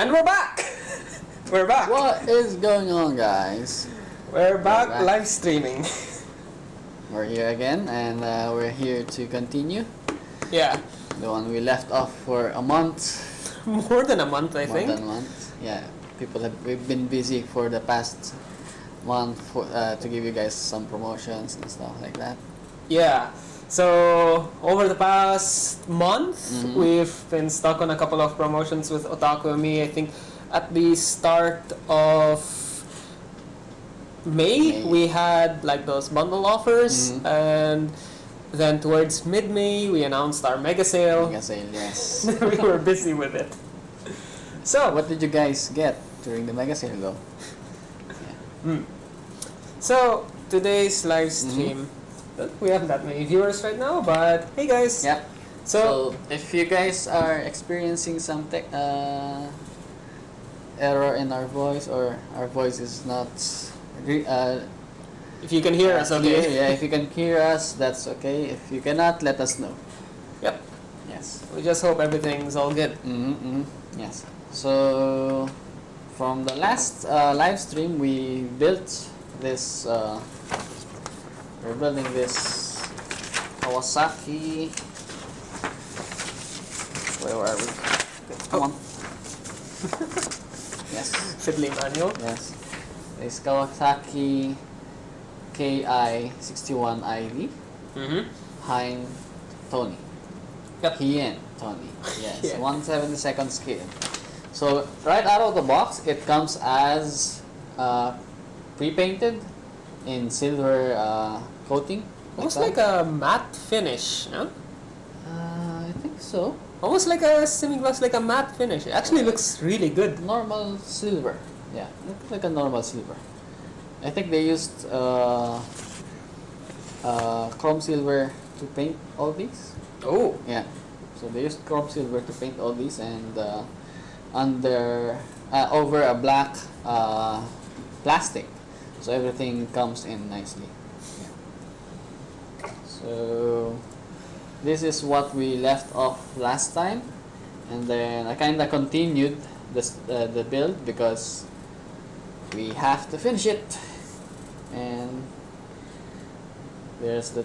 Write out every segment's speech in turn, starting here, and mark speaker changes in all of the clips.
Speaker 1: And we're back! We're back!
Speaker 2: What is going on, guys?
Speaker 1: We're back live streaming.
Speaker 2: We're here again, and we're here to continue.
Speaker 1: Yeah.
Speaker 2: The one we left off for a month.
Speaker 1: More than a month, I think.
Speaker 2: More than a month. Yeah. We've been busy for the past month to give you guys some promotions and stuff like that.
Speaker 1: Yeah. So, over the past month, we've been stuck on a couple of promotions with Otaku and me. I think at the start of May, we had like those bundle offers, and then towards mid-May, we announced our mega sale.
Speaker 2: Mega sale, yes.
Speaker 1: We were busy with it. So,
Speaker 2: what did you guys get during the mega sale, though? Yeah.
Speaker 1: So, today's live stream, we have that many viewers right now, but hey guys.
Speaker 2: Yeah.
Speaker 1: So
Speaker 2: if you guys are experiencing some error in our voice, or our voice is not
Speaker 1: if you can hear us, okay.
Speaker 2: Clear, yeah, if you can hear us, that's okay. If you cannot, let us know.
Speaker 1: Yep.
Speaker 2: Yes.
Speaker 1: We just hope everything's all good.
Speaker 2: Yes. So from the last live stream, we built this. We're building this Kawasaki. Where are we? Come on. Yes.
Speaker 1: Fiddly manual.
Speaker 2: Yes. This Kawasaki Ki-61-Id. Hien Tony.
Speaker 1: Yep.
Speaker 2: Hien Tony. Yes.
Speaker 1: Yeah.
Speaker 2: 1/72 scale. So right out of the box, it comes as pre-painted in silver coating.
Speaker 1: Almost like a matte finish, no?
Speaker 2: I think so.
Speaker 1: Almost like a semi-gloss, like a matte finish. It actually looks really good.
Speaker 2: Normal silver. Yeah, looks like a normal silver. I think they used chrome silver to paint all these.
Speaker 1: Oh.
Speaker 2: Yeah. So they used chrome silver to paint all these, and over a black plastic. So everything comes in nicely. Yeah. So this is what we left off last time, and then I kind of continued the build because we have to finish it. And there's the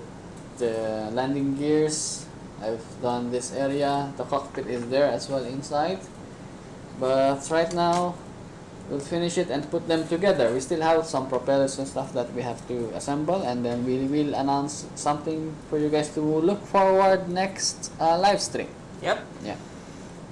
Speaker 2: landing gears. I've done this area. The cockpit is there as well inside. But right now, we'll finish it and put them together. We still have some propellers and stuff that we have to assemble, and then we will announce something for you guys to look forward next live stream.
Speaker 1: Yep.
Speaker 2: Yeah.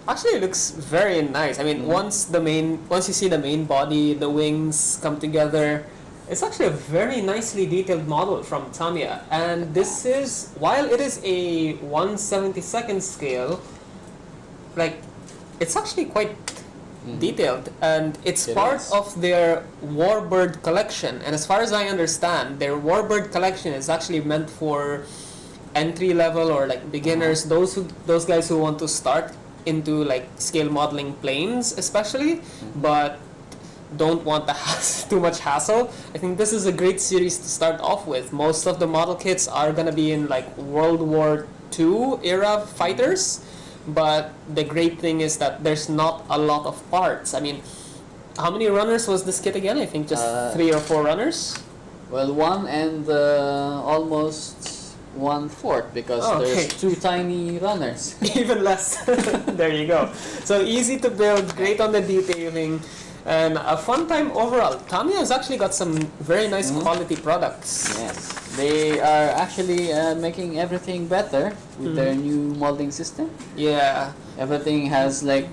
Speaker 1: Actually, it looks very nice. I mean, once you see the main body, the wings come together, it's actually a very nicely detailed model from Tamiya. And this is, while it is a 1/72 scale, like, it's actually quite detailed, and it's part of their Warbird collection. And as far as I understand, their Warbird collection is actually meant for entry level or like beginners, those guys who want to start into like scale modeling planes especially, but don't want too much hassle. I think this is a great series to start off with. Most of the model kits are gonna be in like World War II era fighters. But the great thing is that there's not a lot of parts. I mean, how many runners was this kit again? I think just 3 or 4 runners?
Speaker 2: Well, 1 and almost 1/4 because there's 2 tiny runners.
Speaker 1: Even less. There you go. So easy to build, great on the detailing, and a fun time overall. Tamiya has actually got some very nice quality products.
Speaker 2: Yes. They are actually making everything better with their new molding system.
Speaker 1: Yeah.
Speaker 2: Everything has like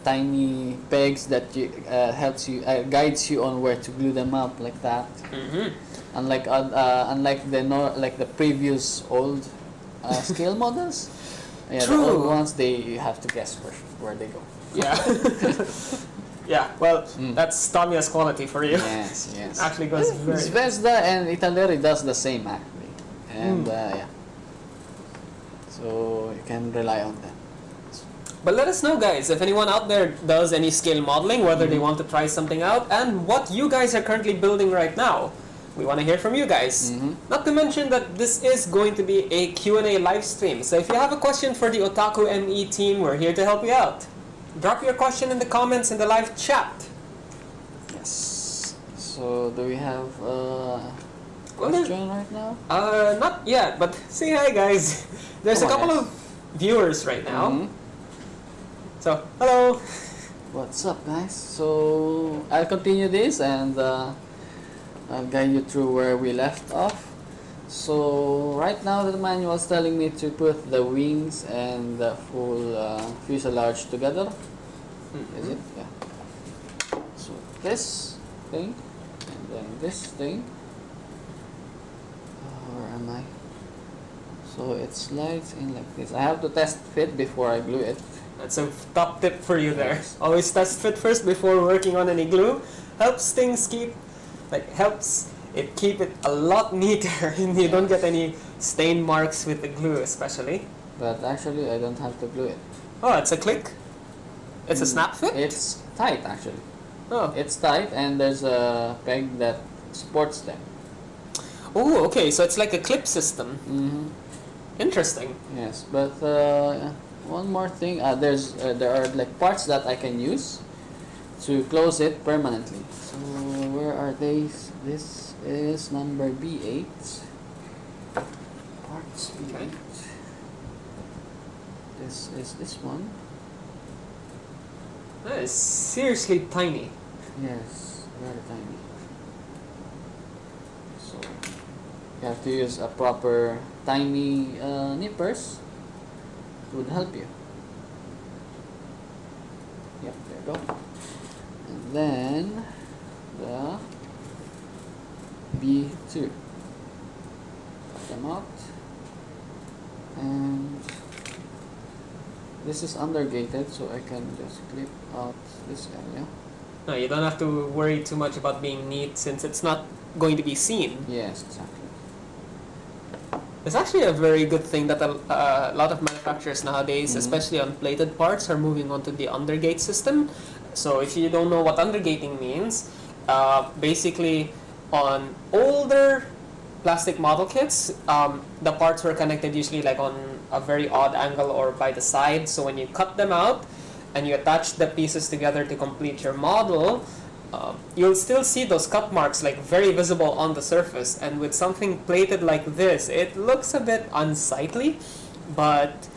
Speaker 2: tiny pegs that guides you on where to glue them up like that. Unlike the previous old scale models. Yeah,
Speaker 1: True.
Speaker 2: The old ones you have to guess where they go.
Speaker 1: Yeah. Yeah, well, that's Tamiya's quality for you.
Speaker 2: Yes, yes.
Speaker 1: Actually goes very...
Speaker 2: Zvezda and Italeri does the same actually. And yeah. So you can rely on them.
Speaker 1: But let us know, guys, if anyone out there does any scale modeling, whether they want to try something out, and what you guys are currently building right now. We want to hear from you guys. Not to mention that this is going to be a Q&A live stream. So if you have a question for the Otaku ME team, we're here to help you out. drop your question in the comments in the live chat.
Speaker 2: Yes. So do we have
Speaker 1: Well,
Speaker 2: question right now?
Speaker 1: Not yet, but say hi, guys. There's
Speaker 2: Come
Speaker 1: a
Speaker 2: on,
Speaker 1: couple
Speaker 2: guys.
Speaker 1: of viewers right now.
Speaker 2: Mhm.
Speaker 1: So, hello.
Speaker 2: What's up, guys? So I'll continue this and I'll guide you through where we left off. So right now the manual is telling me to put the wings and the full fuselage together. Is it? Yeah. So this thing and then this thing. Where am I? So it slides in like this. I have to test fit before I glue it.
Speaker 1: That's a top tip for you there.
Speaker 2: Yes.
Speaker 1: Always test fit first before working on any glue. Helps things helps it keep it a lot neater and you don't get any stain marks with the glue especially.
Speaker 2: But actually I don't have to glue it.
Speaker 1: Oh, it's a click? It's a snap fit?
Speaker 2: It's tight actually.
Speaker 1: Oh.
Speaker 2: It's tight and there's a peg that supports them.
Speaker 1: Oh, okay, so it's like a clip system.
Speaker 2: Mm-hmm.
Speaker 1: Interesting.
Speaker 2: Yes, but one more thing, there are like parts that I can use to close it permanently. So where are they? This is number B8. Parts B8.
Speaker 1: Okay.
Speaker 2: This is this one.
Speaker 1: That is seriously tiny.
Speaker 2: Yes, very tiny. So you have to use a proper tiny nippers. It would help you. Yep, there you go. And then the B2. Cut them out. And this is undergated, so I can just clip out this area.
Speaker 1: No, you don't have to worry too much about being neat since it's not going to be seen.
Speaker 2: Yes, exactly.
Speaker 1: It's actually a very good thing that a lot of manufacturers nowadays,
Speaker 2: Mhm.
Speaker 1: especially on plated parts, are moving on to the Undergate system. So if you don't know what undergating means, basically on older plastic model kits, the parts were connected usually like on a very odd angle or by the side. So when you cut them out and you attach the pieces together to complete your model, you'll still see those cut marks like very visible on the surface. And with something plated like this, it looks a bit unsightly. But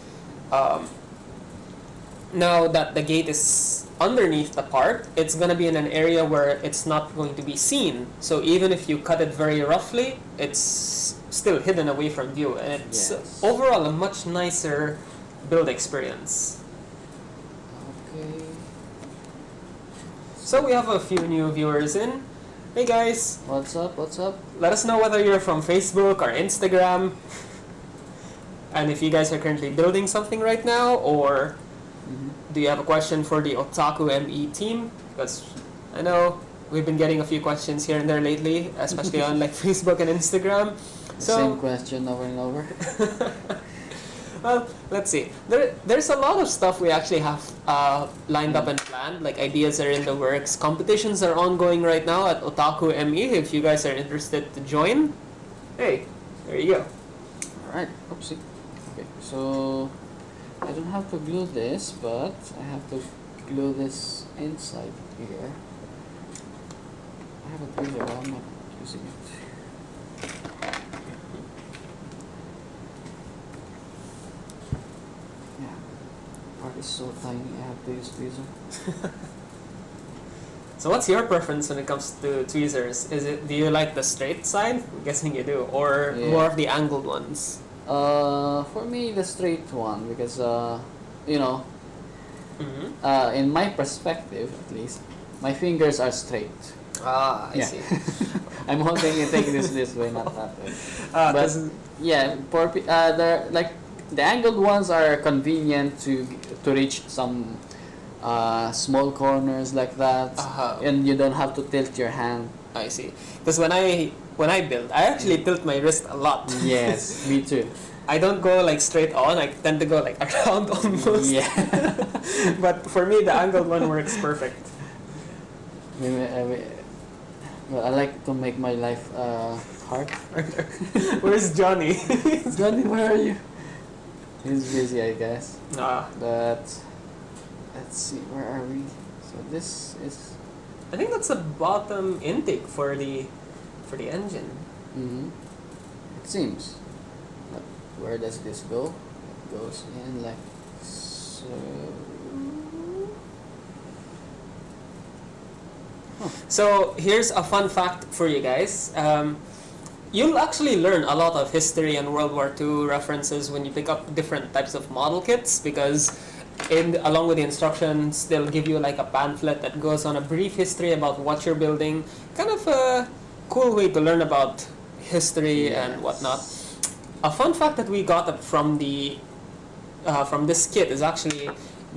Speaker 1: now that the gate is underneath the part, it's going to be in an area where it's not going to be seen. So even if you cut it very roughly, it's still hidden away from view. And it's
Speaker 2: Yes.
Speaker 1: overall a much nicer build experience.
Speaker 2: Okay.
Speaker 1: So we have a few new viewers in. Hey guys,
Speaker 2: What's up? What's up?
Speaker 1: let us know whether you're from Facebook or Instagram. And if you guys are currently building something right now, or do you have a question for the Otaku ME team? Because I know we've been getting a few questions here and there lately, especially on like Facebook and Instagram.
Speaker 2: Same question over and over.
Speaker 1: Well, let's see. There's a lot of stuff we actually have lined up and planned. Like ideas are in the works. Competitions are ongoing right now at Otaku ME. If you guys are interested to join, hey, there you go.
Speaker 2: Alright, oopsie. Okay, so I don't have to glue this, but I have to glue this inside here. I have a tweezer, but I'm not using it. Yeah, part is so tiny, I have to use tweezer.
Speaker 1: So what's your preference when it comes to tweezers? Do you like the straight side? I'm guessing you do, or
Speaker 2: Yeah.
Speaker 1: more of the angled ones?
Speaker 2: For me, the straight one, because you know,
Speaker 1: Mm-hmm.
Speaker 2: in my perspective at least, my fingers are straight.
Speaker 1: Ah, I
Speaker 2: Yeah.
Speaker 1: see.
Speaker 2: I'm holding it like this way, not that way. But
Speaker 1: 'Cause-
Speaker 2: yeah, the angled ones are convenient to reach some small corners like that, and you don't have to tilt your hand.
Speaker 1: I see. Because when I build, I actually tilt my wrist a lot.
Speaker 2: Yes, me too.
Speaker 1: I don't go like straight on. I tend to go like around almost.
Speaker 2: Yeah.
Speaker 1: But for me, the angled one works perfect.
Speaker 2: Well, I like to make my life hard.
Speaker 1: Where's Johnny?
Speaker 2: Johnny, where are you? He's busy, I guess.
Speaker 1: Ah,
Speaker 2: But let's see, where are we? So this is.
Speaker 1: I think that's the bottom intake for the engine.
Speaker 2: Mm-hmm. It seems. But where does this go? It goes in like so.
Speaker 1: So here's a fun fact for you guys. You'll actually learn a lot of history and World War II references when you pick up different types of model kits, because along with the instructions, they'll give you like a pamphlet that goes on a brief history about what you're building. Kind of a cool way to learn about history and whatnot. A fun fact that we got from this kit is actually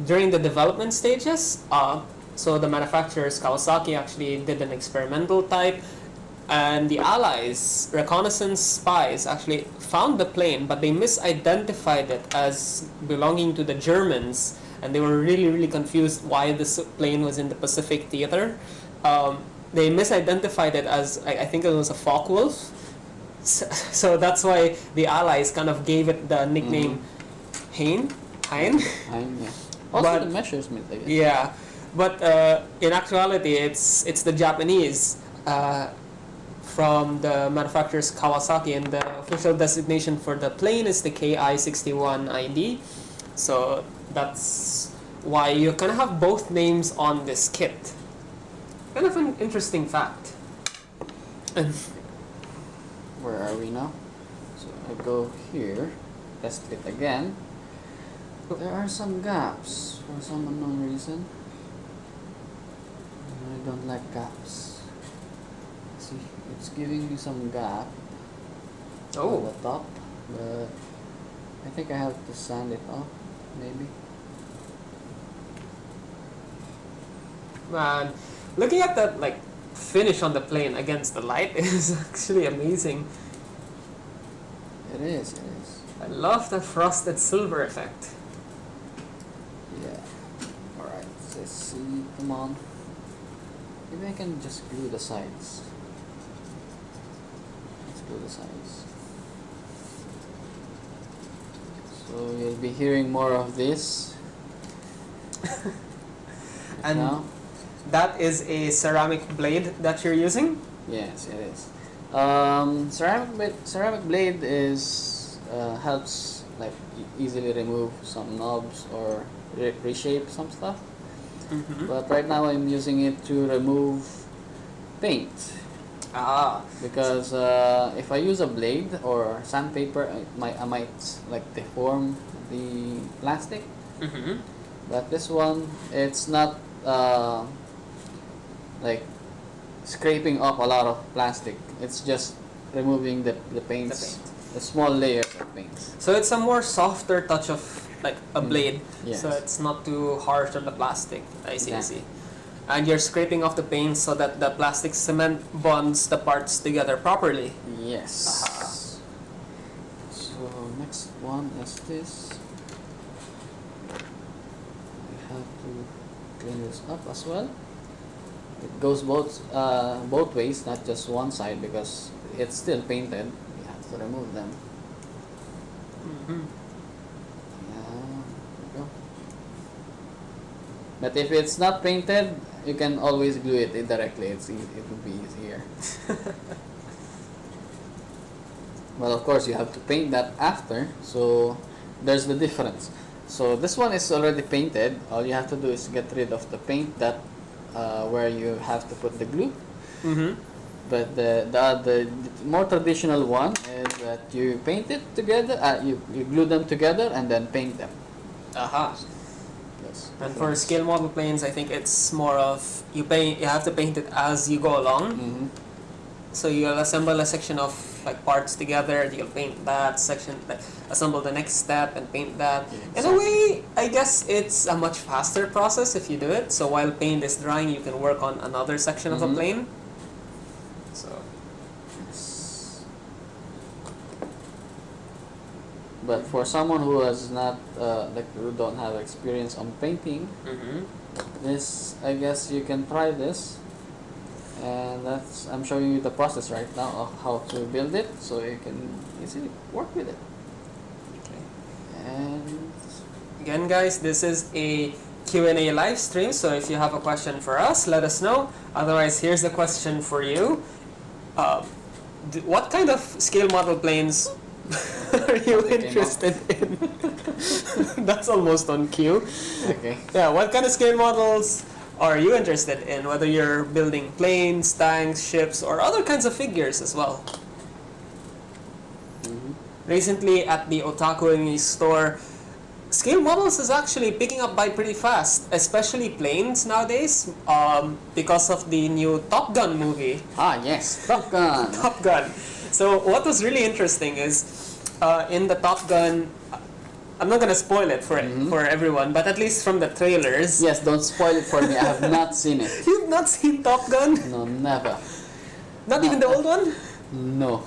Speaker 1: during the development stages. So the manufacturers, Kawasaki, actually did an experimental type, and the Allies, reconnaissance spies, actually found the plane, but they misidentified it as belonging to the Germans, and they were really, really confused why this plane was in the Pacific theater. They misidentified it as, I think it was a Focke-Wulf, so that's why the Allies kind of gave it the nickname Hien.
Speaker 2: Hien, yeah. Also the measurement, I guess.
Speaker 1: Yeah. But in actuality, it's the Japanese from the manufacturer's Kawasaki, and the official designation for the plane is the Ki-61-Id. So that's why you kind of have both names on this kit. Kind of an interesting fact.
Speaker 2: Where are we now? So I go here, test it again. There are some gaps for some unknown reason. I don't like gaps. See, it's giving me some gap on the top, but I think I have to sand it off, maybe.
Speaker 1: Man, looking at that like finish on the plane against the light is actually amazing.
Speaker 2: It is, it is.
Speaker 1: I love the frosted silver effect.
Speaker 2: Yeah. Alright, let's see, come on. Maybe I can just glue the sides. Let's glue the sides. So you'll be hearing more of this.
Speaker 1: And
Speaker 2: now,
Speaker 1: that is a ceramic blade that you're using?
Speaker 2: yes, it is. Ceramic blade is helps like easily remove some knobs or reshape some stuff.
Speaker 1: Mm-hmm.
Speaker 2: But right now I'm using it to remove paint. Because if I use a blade or sandpaper, I might like deform the plastic.
Speaker 1: Mm-hmm.
Speaker 2: But this one, it's not like scraping off a lot of plastic. It's just removing the paints, the small layers of paints.
Speaker 1: So it's a more softer touch of like a blade.
Speaker 2: Yes.
Speaker 1: So it's not too harsh on the plastic. I see,
Speaker 2: Exactly.
Speaker 1: I see. And you're scraping off the paint so that the plastic cement bonds the parts together properly.
Speaker 2: Yes.
Speaker 1: Aha.
Speaker 2: So next one is this. I have to clean this up as well. It goes both ways, not just one side, because it's still painted. You have to remove them.
Speaker 1: Mm-hmm.
Speaker 2: Yeah, there we go. But if it's not painted, you can always glue it directly. It will be easier. Well, of course, you have to paint that after, so there's the difference. So this one is already painted. All you have to do is get rid of the paint that where you have to put the glue.
Speaker 1: Mm-hmm.
Speaker 2: But the more traditional one is that you paint it together, you glue them together and then paint them.
Speaker 1: Aha.
Speaker 2: Yes.
Speaker 1: And for scale model planes, I think it's more of you have to paint it as you go along.
Speaker 2: Mm-hmm.
Speaker 1: So you'll assemble a section of like parts together, you'll paint that section, like, assemble the next step and paint that. In a way, I guess it's a much faster process if you do it. So while paint is drying, you can work on another section of the plane. So
Speaker 2: Yes. But for someone who has not who don't have experience on painting, this, I guess you can try this. And I'm showing you the process right now of how to build it, so you can easily work with it.
Speaker 1: okay.
Speaker 2: And
Speaker 1: Again, guys, this is a Q&A live stream, so if you have a question for us, let us know. Otherwise, here's the question for you. What kind of scale model planes are you interested in? That's almost on cue.
Speaker 2: Okay.
Speaker 1: Yeah, what kind of scale models are you interested in? Whether you're building planes, tanks, ships, or other kinds of figures as well. Recently at the Otaku store, scale models is actually picking up by pretty fast, especially planes nowadays, because of the new Top Gun movie.
Speaker 2: Ah, yes, Top Gun.
Speaker 1: Top Gun. So what was really interesting is, in the Top Gun, I'm not gonna spoil it for everyone, but at least from the trailers.
Speaker 2: Yes, don't spoil it for me. I have not seen it.
Speaker 1: You've not seen Top Gun?
Speaker 2: No, never.
Speaker 1: Not even the old one?
Speaker 2: No.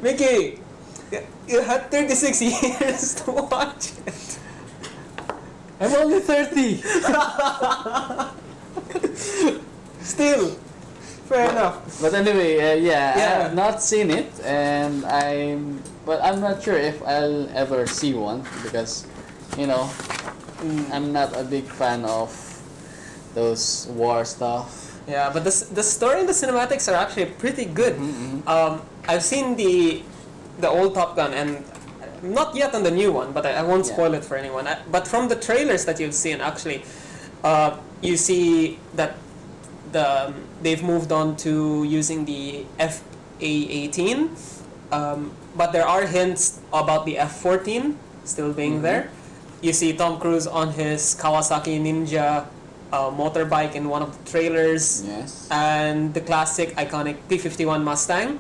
Speaker 1: Mickey, you had 36 years to watch it.
Speaker 2: I'm only 30.
Speaker 1: Still, fair enough.
Speaker 2: But anyway, I
Speaker 1: Yeah.
Speaker 2: have not seen it, and but I'm not sure if I'll ever see one because, I'm not a big fan of those war stuff.
Speaker 1: Yeah, but the story and the cinematics are actually pretty good. I've seen the old Top Gun and not yet on the new one, but I won't spoil it for anyone. But from the trailers that you've seen, actually, you see that they've moved on to using the FA-18, but there are hints about the F-14 still being there. You see Tom Cruise on his Kawasaki Ninja motorbike in one of the trailers.
Speaker 2: Yes.
Speaker 1: And the classic iconic P-51 Mustang.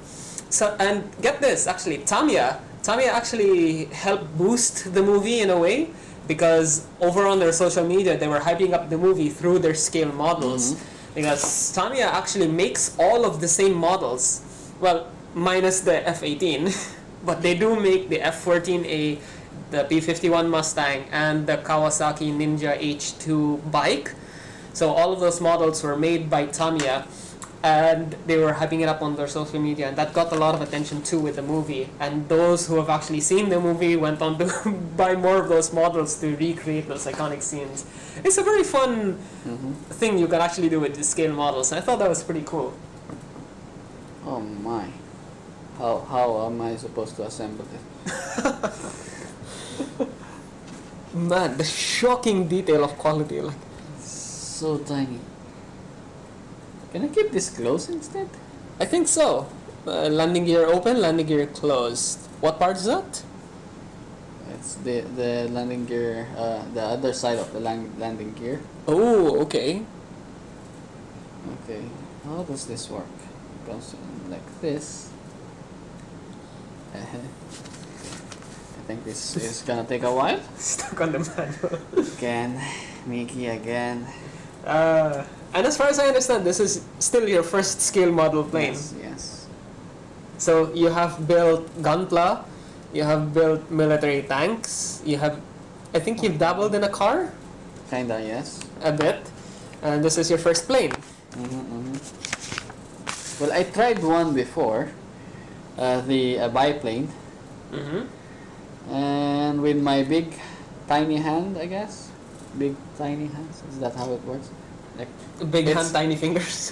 Speaker 1: So, and get this, actually, Tamiya actually helped boost the movie in a way, because over on their social media they were hyping up the movie through their scale models, because Tamiya actually makes all of the same models, well, minus the F-18, but they do make the F-14A, the P-51 Mustang, and the Kawasaki Ninja H2 bike. So all of those models were made by Tamiya, and they were hyping it up on their social media, and that got a lot of attention too with the movie. And those who have actually seen the movie went on to buy more of those models to recreate those iconic scenes. It's a very fun thing you can actually do with the scale models, and I thought that was pretty cool.
Speaker 2: Oh my. How am I supposed to assemble it?
Speaker 1: Man, the shocking detail of quality, like.
Speaker 2: So tiny. Can I keep this closed instead?
Speaker 1: I think so. Landing gear open, landing gear closed. What part is that?
Speaker 2: It's the landing gear, the other side of the landing gear.
Speaker 1: Oh, okay.
Speaker 2: Okay, how does this work? It goes in like this. I think this is gonna take a while.
Speaker 1: Stuck on the manual.
Speaker 2: Again, Mickey again.
Speaker 1: And as far as I understand, this is still your first scale model plane.
Speaker 2: Yes.
Speaker 1: So you have built Gunpla, you have built military tanks, I think you've dabbled in a car?
Speaker 2: Kinda, yes.
Speaker 1: A bit. And this is your first plane.
Speaker 2: Well, I tried one before, the biplane. And with my big, tiny hand, I guess. Big, tiny hands. Is that how it works? Like
Speaker 1: Big hand, tiny fingers.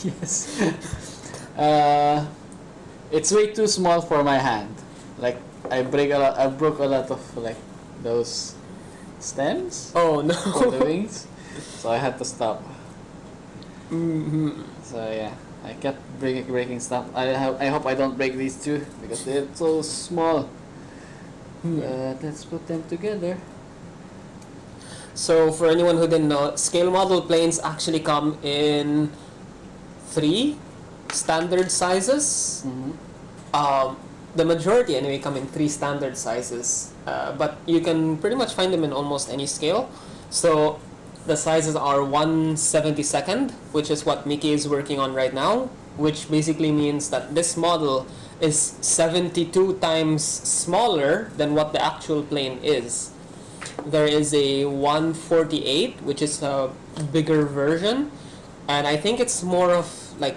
Speaker 2: yes. It's way too small for my hand. Like I broke a lot of like those stems
Speaker 1: Oh no.
Speaker 2: for the wings, so I had to stop. So yeah, I kept breaking stuff. I hope I don't break these two because they're so small. Let's put them together.
Speaker 1: So for anyone who didn't know, scale model planes actually come in 3 standard sizes. The majority anyway come in 3 standard sizes, but you can pretty much find them in almost any scale. So the sizes are 1/72nd, which is what Mickey is working on right now, which basically means that this model is 72 times smaller than what the actual plane is. There is a 1/48, which is a bigger version, and I think it's more of like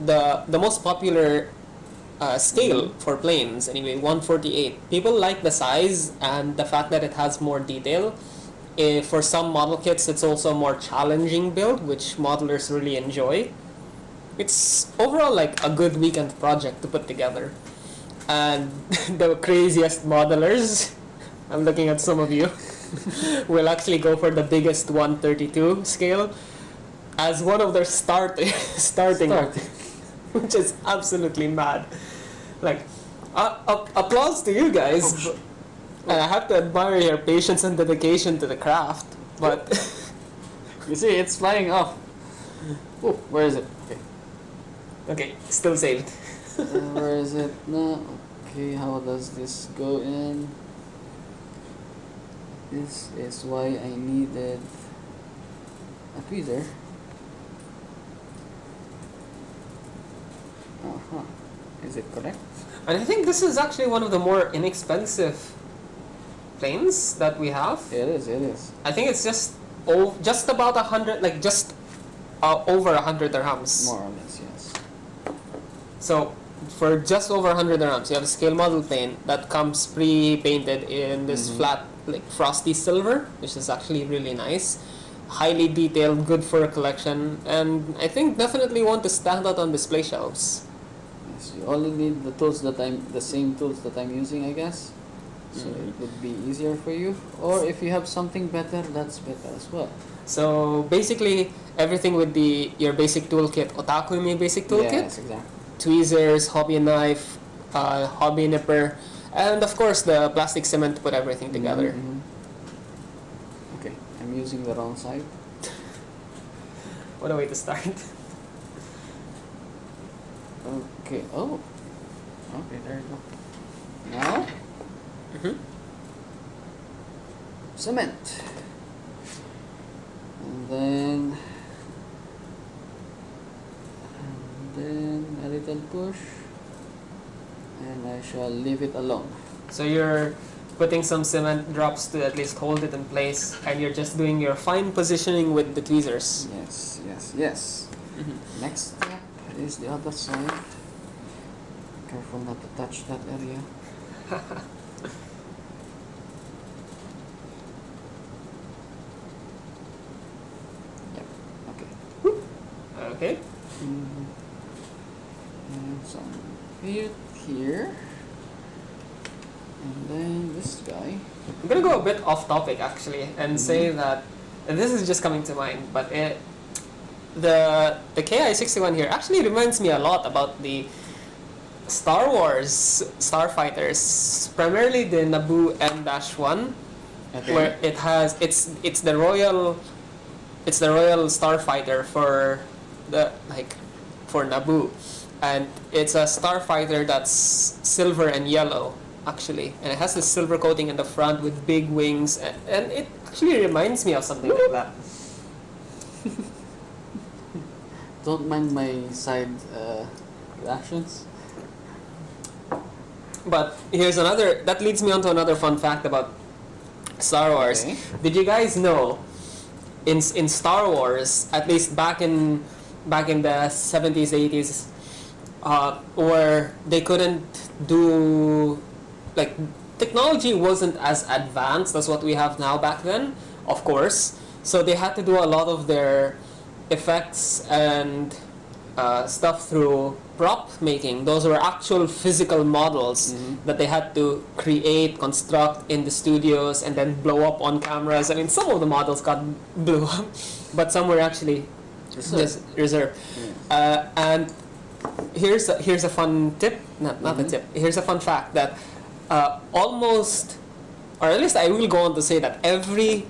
Speaker 1: the most popular scale for planes anyway. 1/48. People like the size and the fact that it has more detail, for some model kits, it's also a more challenging build, which modelers really enjoy. It's overall like a good weekend project to put together. And the craziest modelers, I'm looking at some of you, will actually go for the biggest 132 scale as one of their starting, which is absolutely mad. Like, applause to you guys. And I have to admire your patience and dedication to the craft. But
Speaker 2: You see, it's flying off. Oh, where is it? Okay.
Speaker 1: okay, still saved.
Speaker 2: Where is it? No. Okay, how does this go in? This is why I needed a tweezer. Is it correct?
Speaker 1: And I think this is actually one of the more inexpensive planes that we have.
Speaker 2: It is, it is.
Speaker 1: I think it's just about 100, like just over 100 dirhams.
Speaker 2: More or less, yes.
Speaker 1: So for just over 100 dirhams, you have a scale model plane that comes pre-painted in this flat, like frosty silver, which is actually really nice. Highly detailed, good for a collection, and I think definitely one to stand out on display shelves.
Speaker 2: Yes, you only need the same tools that I'm using, I guess. So it would be easier for you. Or if you have something better, that's better as well.
Speaker 1: So basically, everything with your basic toolkit, Otaku basic toolkit.
Speaker 2: Yes, exactly.
Speaker 1: Tweezers, hobby knife, hobby nipper, and of course the plastic cement to put everything together.
Speaker 2: Okay, I'm using the wrong side.
Speaker 1: What a way to start.
Speaker 2: Okay, oh. Okay, there you go. Now, cement. And then a little push, and I shall leave it alone.
Speaker 1: So you're putting some cement drops to at least hold it in place, and you're just doing your fine positioning with the tweezers.
Speaker 2: Yes, yes, yes. Next step is the other side. Careful not to touch that area. Yep, okay.
Speaker 1: Okay.
Speaker 2: And some feet here. And then this guy.
Speaker 1: I'm gonna go a bit off topic actually, and say that, and this is just coming to mind, but the Ki-61 here actually reminds me a lot about the Star Wars starfighters, primarily the Naboo M-1, where it has it's the royal starfighter for Naboo, and it's a starfighter that's silver and yellow actually, and it has this silver coating in the front with big wings, and it actually reminds me of something like that.
Speaker 2: Don't mind my side reactions.
Speaker 1: But that leads me on to another fun fact about Star Wars.
Speaker 2: Okay.
Speaker 1: Did you guys know in Star Wars, at least back in the 70s, 80s, where they couldn't do, like, technology wasn't as advanced as what we have now back then, of course. So they had to do a lot of their effects and stuff through prop making. Those were actual physical models that they had to create, construct in the studios, and then blow up on cameras. I mean, some of the models got blew up, but some were actually reserved.
Speaker 2: Yes.
Speaker 1: And here's a fun tip, not a tip. Here's a fun fact that almost, or at least I will go on to say that every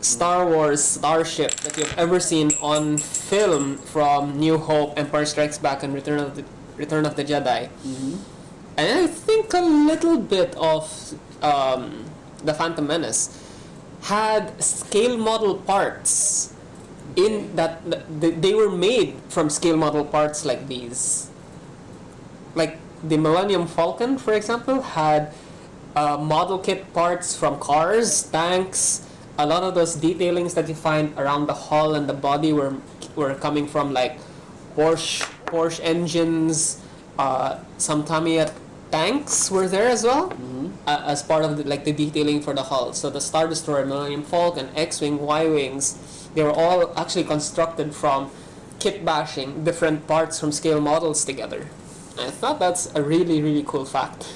Speaker 1: Star Wars starship that you've ever seen on film, from New Hope, Empire Strikes Back, and Return of the Jedi, and I think a little bit of the Phantom Menace, had scale model parts in that they were made from scale model parts like these. Like the Millennium Falcon, for example, had model kit parts from cars, tanks. A lot of those detailings that you find around the hull and the body were coming from like Porsche engines, some Tamiya tanks were there as well.
Speaker 2: Mm-hmm.
Speaker 1: As part of the detailing for the hull. So the Star Destroyer, Millennium Falcon, X-Wing, Y-Wings, they were all actually constructed from kit bashing different parts from scale models together. I thought that's a really, really cool fact.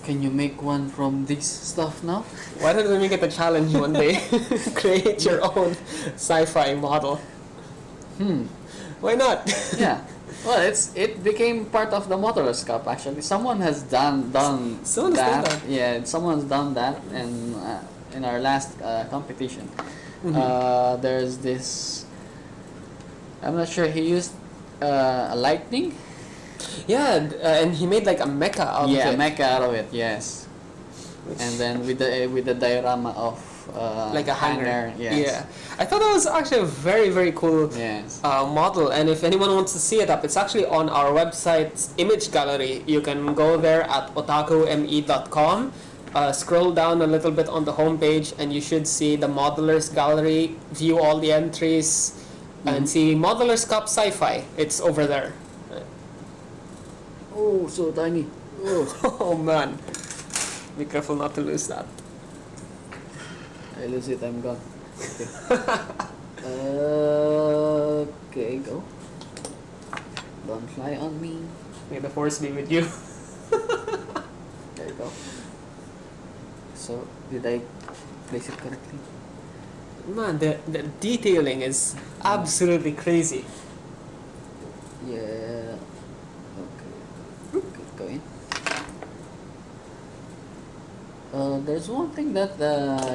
Speaker 2: Can you make one from this stuff now?
Speaker 1: Why don't we make it a challenge one day? Create your own sci-fi model. Why not?
Speaker 2: Yeah. Well, it became part of the Motorless Cup actually. Someone has done
Speaker 1: Someone has done that.
Speaker 2: Yeah, someone's done that, and in our last competition, there's this. I'm not sure, he used a lightning.
Speaker 1: Yeah, and he made like a mecha out of it.
Speaker 2: Yeah, mecha out of it. Yes. And then with the diorama of
Speaker 1: like a hanger.
Speaker 2: Yes.
Speaker 1: Yeah, I thought that was actually a very, very cool
Speaker 2: Yes.
Speaker 1: model. And if anyone wants to see it up, it's actually on our website's image gallery. You can go there at otakume.com. Scroll down a little bit on the homepage, and you should see the Modelers Gallery. View all the entries, and see Modelers Cup Sci-Fi. It's over there.
Speaker 2: Oh, so tiny. Oh.
Speaker 1: Oh man, be careful not to lose that.
Speaker 2: I lose it, I'm gone. Okay. Okay, go. Don't fly on me.
Speaker 1: May the force be with you.
Speaker 2: There you go. So, did I place it correctly?
Speaker 1: Man, the detailing is absolutely crazy.
Speaker 2: Yeah. Okay. Go in. There's one thing that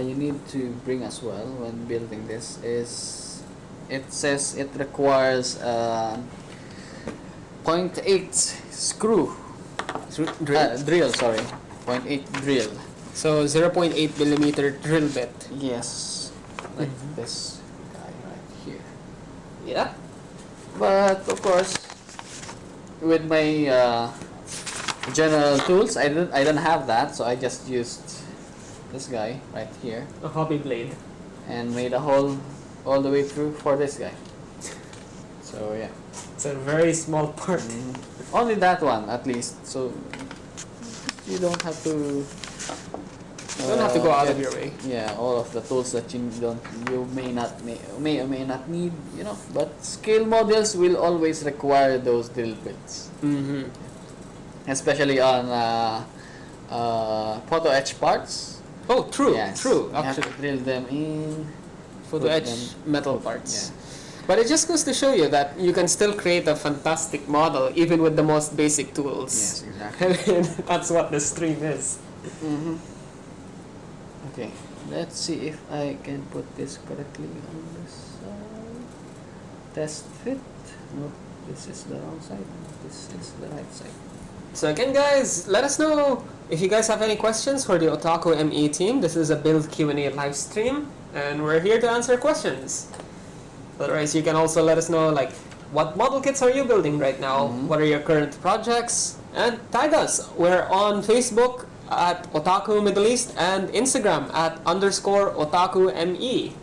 Speaker 2: you need to bring as well when building this is it says it requires 0.8 screw drill. Sorry, 0.8 drill.
Speaker 1: So 0.8 millimeter drill bit.
Speaker 2: Yes, like this guy right here.
Speaker 1: Yeah.
Speaker 2: But of course, with my general tools, I don't have that, so I just used this guy right here
Speaker 1: A hobby blade.
Speaker 2: and made a hole all the way through for this guy. So yeah,
Speaker 1: It's a very small part.
Speaker 2: only that one at least. So you don't have to.
Speaker 1: You don't have to go out of
Speaker 2: get,
Speaker 1: your way.
Speaker 2: Yeah, all of the tools that you may or may not need, you know. But scale models will always require those drill bits,
Speaker 1: Mm-hmm.
Speaker 2: especially on photo etch parts.
Speaker 1: Oh, true,
Speaker 2: Yes,
Speaker 1: true.
Speaker 2: you have
Speaker 1: Actually,
Speaker 2: to drill them in.
Speaker 1: for
Speaker 2: put
Speaker 1: the etch
Speaker 2: them-
Speaker 1: metal parts. But it just goes to show you that you can still create a fantastic model even with the most basic tools.
Speaker 2: Yes, exactly.
Speaker 1: And that's what the stream is.
Speaker 2: Okay, let's see if I can put this correctly on this side. Test fit. No, this is the wrong side. This is the right side.
Speaker 1: So again, guys, let us know if you guys have any questions for the Otaku ME team. This is a build Q&A live stream, and we're here to answer questions. Otherwise, you can also let us know, like, what model kits are you building right now? What are your current projects? And tag us. We're on Facebook at Otaku Middle East and Instagram at _OtakuME.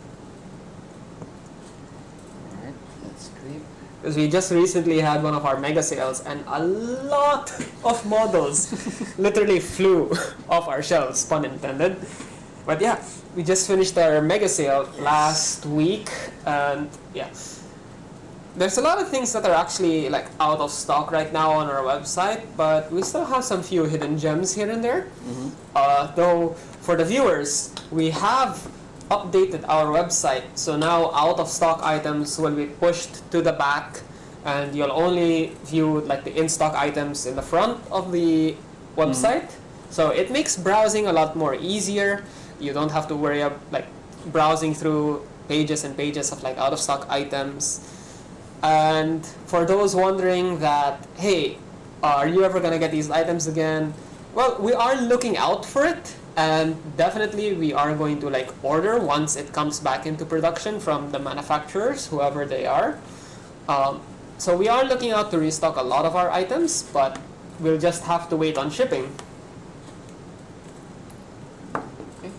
Speaker 2: Alright, that's great.
Speaker 1: Because we just recently had one of our mega sales, and a lot of models literally flew off our shelves, pun intended. But yeah, we just finished our mega sale last week, and yeah, there's a lot of things that are actually like out of stock right now on our website, but we still have some few hidden gems here and there. Though for the viewers, we have updated our website, so now out of stock items will be pushed to the back, and you'll only view like the in-stock items in the front of the website. So it makes browsing a lot more easier. You don't have to worry about like browsing through pages and pages of like out of stock items. And for those wondering that, hey, are you ever gonna get these items again? Well, we are looking out for it, and definitely we are going to like order once it comes back into production from the manufacturers, whoever they are. So we are looking out to restock a lot of our items, but we'll just have to wait on shipping.
Speaker 2: Okay.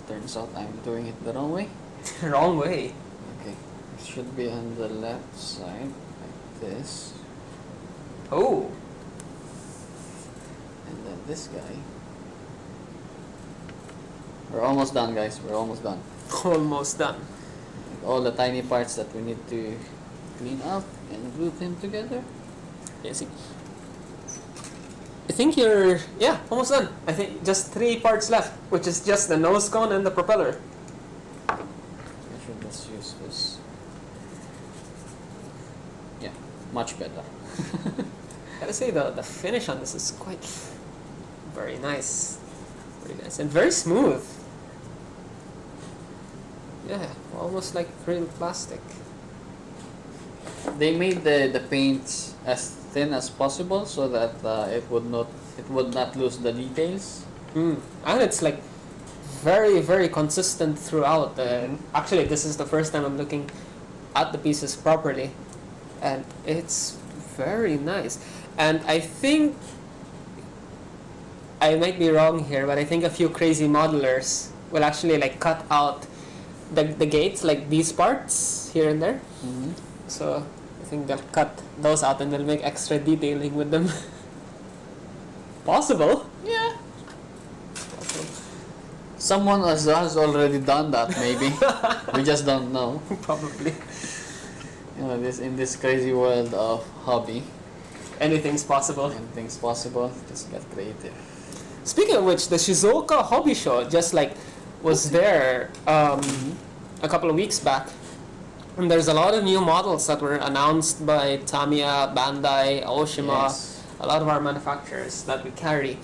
Speaker 2: Turns out I'm doing it the wrong way.
Speaker 1: Wrong way.
Speaker 2: Okay, should be on the left side, like this.
Speaker 1: Oh,
Speaker 2: And then this guy. We're almost done, guys. We're almost done.
Speaker 1: almost done.
Speaker 2: All the tiny parts that we need to clean up and glue them together.
Speaker 1: Yeah, see. I think you're, yeah, almost done. I think just 3 parts left, which is just the nose cone and the propeller.
Speaker 2: I should just use this. Yeah, much better.
Speaker 1: Gotta say the finish on this is quite very nice. Very nice and very smooth. Yeah, almost like real plastic.
Speaker 2: They made the paint as thin as possible so that it would not lose the details.
Speaker 1: And it's like very consistent throughout. Actually, this is the first time I'm looking at the pieces properly, and it's very nice. And I think I might be wrong here, but I think a few crazy modelers will actually like cut out the gates, like these parts here and there.
Speaker 2: Mm-hmm.
Speaker 1: So I think they'll cut those out and they'll make extra detailing with them. Possible.
Speaker 2: Yeah. Someone has already done that, maybe. We just don't know.
Speaker 1: Probably.
Speaker 2: You know, in this crazy world of hobby,
Speaker 1: Anything's possible.
Speaker 2: anything's possible. Just get creative.
Speaker 1: Speaking of which, the Shizuoka Hobby Show just like was there a couple of weeks back. And there's a lot of new models that were announced by Tamiya, Bandai, Aoshima,
Speaker 2: Yes.
Speaker 1: a lot of our manufacturers that we carry.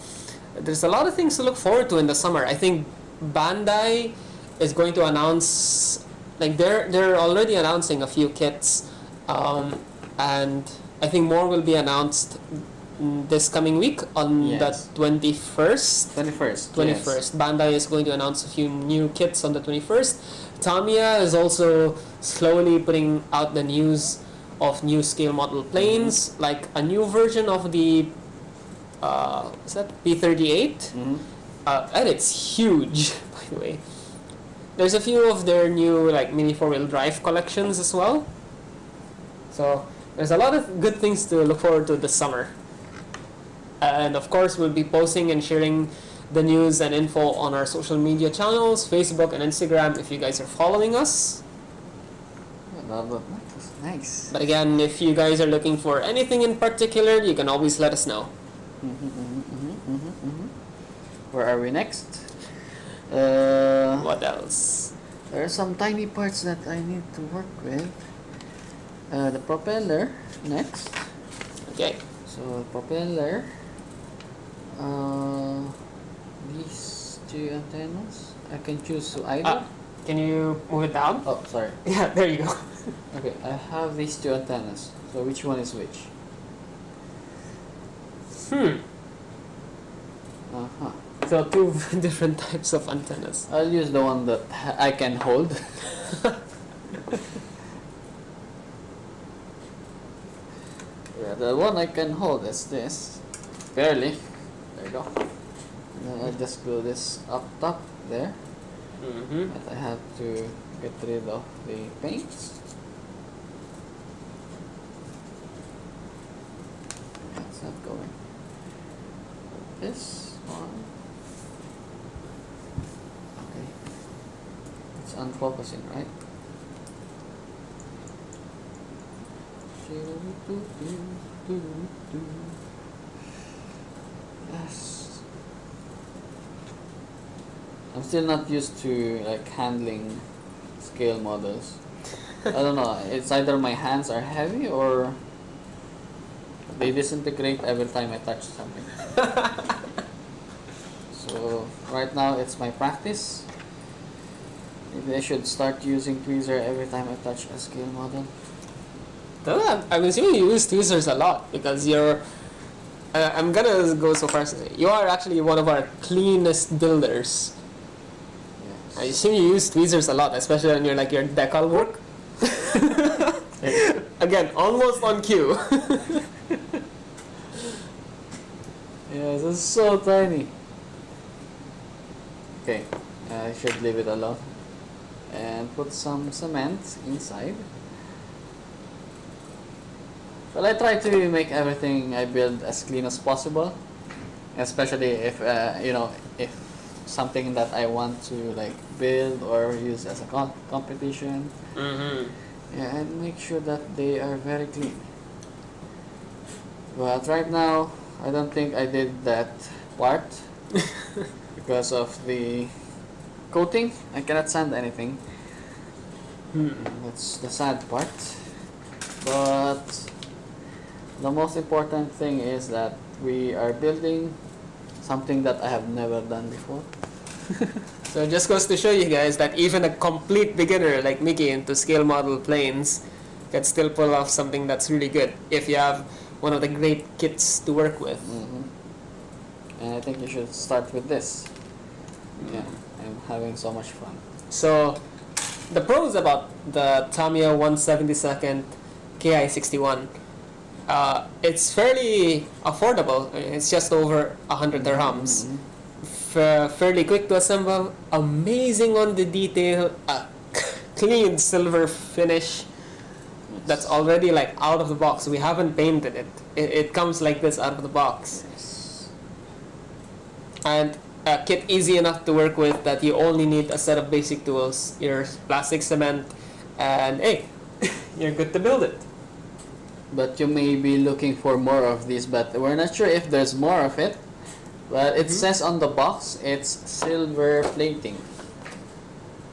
Speaker 1: There's a lot of things to look forward to in the summer. I think Bandai is going to announce, like they're already announcing a few kits, and I think more will be announced this coming week on
Speaker 2: Yes.
Speaker 1: the 21st.
Speaker 2: 21st.
Speaker 1: 21st. Bandai is going to announce a few new kits on the 21st. Tamiya is also slowly putting out the news of new scale model planes, like a new version of the is that P-38?
Speaker 2: Mm-hmm.
Speaker 1: And it's huge, by the way. There's a few of their new like mini 4-wheel drive collections as well. So there's a lot of good things to look forward to this summer. And of course, we'll be posting and sharing the news and info on our social media channels, Facebook and Instagram, if you guys are following us.
Speaker 2: That's nice.
Speaker 1: But again, if you guys are looking for anything in particular, you can always let us know.
Speaker 2: Where are we next?
Speaker 1: What else?
Speaker 2: There are some tiny parts that I need to work with. The propeller next.
Speaker 1: Okay.
Speaker 2: So propeller. These 2 antennas. I can choose to either.
Speaker 1: Can you move it down?
Speaker 2: Oh, sorry.
Speaker 1: Yeah, there you go.
Speaker 2: Okay, I have these 2 antennas. So which one is which? Uh-huh.
Speaker 1: So 2 different types of antennas.
Speaker 2: I'll use the one that I can hold. Yeah, the one I can hold is this. Barely. There you go. And then I'll just glue this up top there.
Speaker 1: Mm-hmm.
Speaker 2: But I have to get rid of the paint. That's not going. This one. Okay. It's unfocusing, right? Yes. I'm still not used to like handling scale models. I don't know, it's either my hands are heavy or they disintegrate every time I touch something. So right now it's my practice. Maybe I should start using tweezer every time I touch a scale model.
Speaker 1: I'm assuming you use tweezers a lot because you're. I'm gonna go so far as to say you are actually one of our cleanest builders.
Speaker 2: Yes.
Speaker 1: I assume you use tweezers a lot, especially on your decal work. Again, almost on cue.
Speaker 2: Yeah, this is so tiny. Okay, I should leave it alone and put some cement inside. Well, I try to make everything I build as clean as possible, especially if if something that I want to like build or use as a competition.
Speaker 1: Mm-hmm.
Speaker 2: Yeah, and make sure that they are very clean. But right now, I don't think I did that part because of the coating. I cannot sand anything. That's the sad part. But the most important thing is that we are building something that I have never done before.
Speaker 1: So it just goes to show you guys that even a complete beginner like Mickey into scale model planes can still pull off something that's really good if you have one of the great kits to work with.
Speaker 2: And I think you should start with this. Yeah, I'm having so much fun.
Speaker 1: So the pros about the Tamiya 1/72 Ki-61, it's fairly affordable. It's just over 100 dirhams. Fairly quick to assemble, amazing on the detail, a clean silver finish that's already like out of the box. We haven't painted it. It comes like this out of the box.
Speaker 2: Yes.
Speaker 1: And a kit easy enough to work with that you only need a set of basic tools, your plastic cement, and hey, you're good to build it.
Speaker 2: But you may be looking for more of these, but we're not sure if there's more of it. But it says on the box it's silver plating.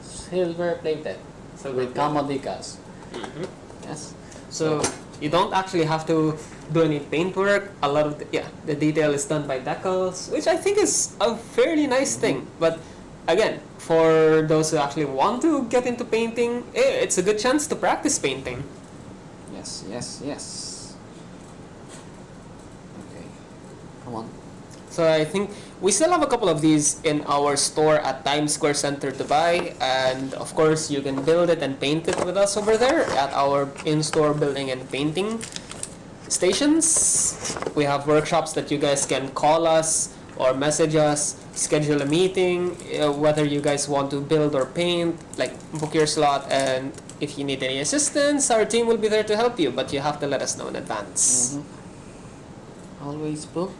Speaker 2: Silver plated. With camo decals. Yes.
Speaker 1: So you don't actually have to do any paint work. A lot of the detail is done by decals, which I think is a fairly nice thing. But again, for those who actually want to get into painting, it's a good chance to practice painting.
Speaker 2: Yes, yes, yes. Okay. Come on.
Speaker 1: So I think we still have a couple of these in our store at Times Square Center to buy, and of course you can build it and paint it with us over there at our in-store building and painting stations. We have workshops that you guys can call us or message us, schedule a meeting, whether you guys want to build or paint, like book your slot, and if you need any assistance, our team will be there to help you, but you have to let us know in advance.
Speaker 2: Always book